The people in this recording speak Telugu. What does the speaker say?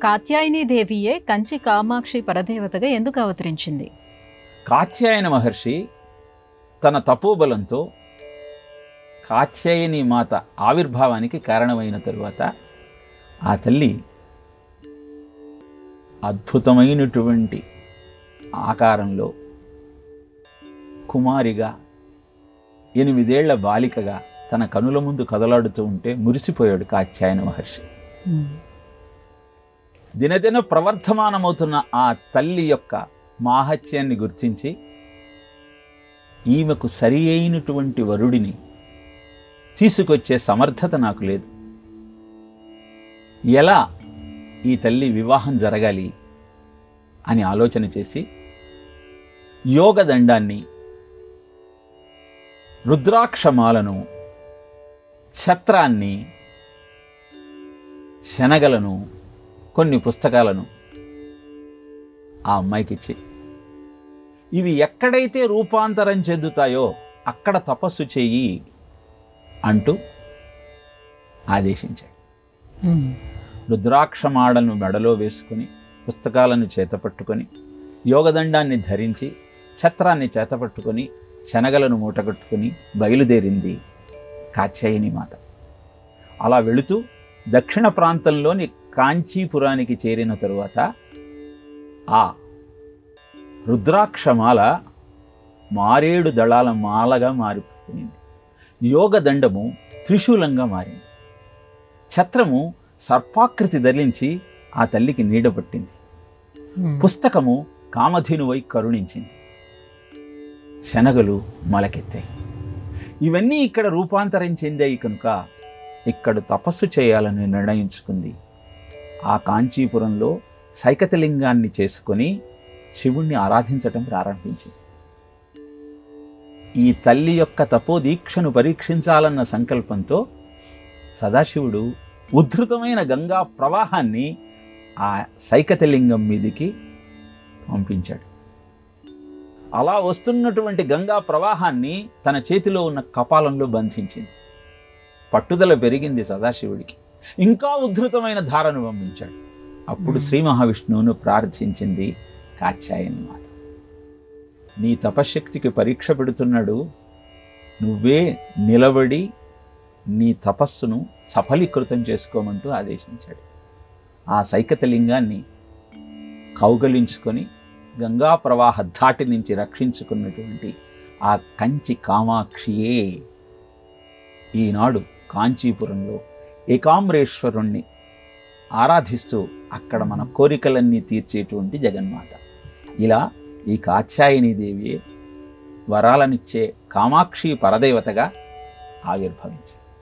కాత్యాయని దేవియే కంచి కామాక్షి పరదేవతగా ఎందుకు అవతరించింది? కాత్యాయన మహర్షి తన తపోబలంతో కాత్యాయని మాత ఆవిర్భావానికి కారణమైన తరువాత ఆ తల్లి అద్భుతమైనటువంటి ఆకారంలో కుమారిగా 8 ఏళ్ల బాలికగా తన కనుల ముందు కదలాడుతూ ఉంటే మురిసిపోయాడు కాత్యాయన మహర్షి. దినదిన ప్రవర్ధమానమవుతున్న ఆ తల్లి యొక్క మాహత్యాన్ని గుర్తించి ఈమెకు సరి అయినటువంటి వరుడిని తీసుకొచ్చే సమర్థత నాకు లేదు, ఎలా ఈ తల్లి వివాహం జరగాలి అని ఆలోచన చేసి యోగదండాన్ని, రుద్రాక్షమాలను, ఛత్రాన్ని, శనగలను, కొన్ని పుస్తకాలను ఆ అమ్మాయికిచ్చి ఇవి ఎక్కడైతే రూపాంతరం చెందుతాయో అక్కడ తపస్సు చెయ్యి అంటూ ఆదేశించాడు. రుద్రాక్షమాడను మెడలో వేసుకుని, పుస్తకాలను చేతపట్టుకొని, యోగదండాన్ని ధరించి, ఛత్రాన్ని చేతపట్టుకొని, శనగలను మూటగట్టుకుని బయలుదేరింది కాత్యాయని మాత. అలా వెళుతూ దక్షిణ ప్రాంతంలోని కాంచీపురానికి చేరిన తరువాత ఆ రుద్రాక్షమాల మారేడు దళాల మాలగా మారిపోయింది, యోగదండము త్రిశూలంగా మారింది, ఛత్రము సర్పాకృతి ధరించి ఆ తల్లికి నీడ పట్టింది, పుస్తకము కామధేనువై కరుణించింది, శనగలు మొలకెత్తాయి. ఇవన్నీ ఇక్కడ రూపాంతరం చెందాయి కనుక ఇక్కడ తపస్సు చేయాలని నిర్ణయించుకుంది. ఆ కాంచీపురంలో సైకతలింగాన్ని చేసుకొని శివుణ్ణి ఆరాధించటం ప్రారంభించింది. ఈ తల్లి యొక్క తపోదీక్షను పరీక్షించాలన్న సంకల్పంతో సదాశివుడు ఉద్ధృతమైన గంగా ప్రవాహాన్ని ఆ సైకతలింగం మీదికి పంపించాడు. అలా వస్తున్నటువంటి గంగా ప్రవాహాన్ని తన చేతిలో ఉన్న కపాలంలో బంధించింది. పట్టుదల పెరిగింది సదాశివుడికి, ఇంకా ఉద్ధృతమైన ధారను పంపించాడు. అప్పుడు శ్రీ మహావిష్ణువును ప్రార్థించింది కాత్యాయని మాత. నీ తపశ్శక్తికి పరీక్ష పెడుతున్నాడు, నువ్వే నిలబడి నీ తపస్సును సఫలీకృతం చేసుకోమంటూ ఆదేశించాడు. ఆ సైకతలింగాన్ని కౌగలించుకొని గంగా ప్రవాహ ధాటి నుంచి రక్షించుకున్నటువంటి ఆ కంచి కామాక్షియే ఈనాడు కాంచీపురంలో ఏకాంబరేశ్వరుణ్ణి ఆరాధిస్తూ అక్కడ మన కోరికలన్నీ తీర్చేటువంటి జగన్మాత. ఇలా ఈ కాత్యాయని దేవియే వరాలనిచ్చే కామాక్షి పరదేవతగా ఆవిర్భవించింది.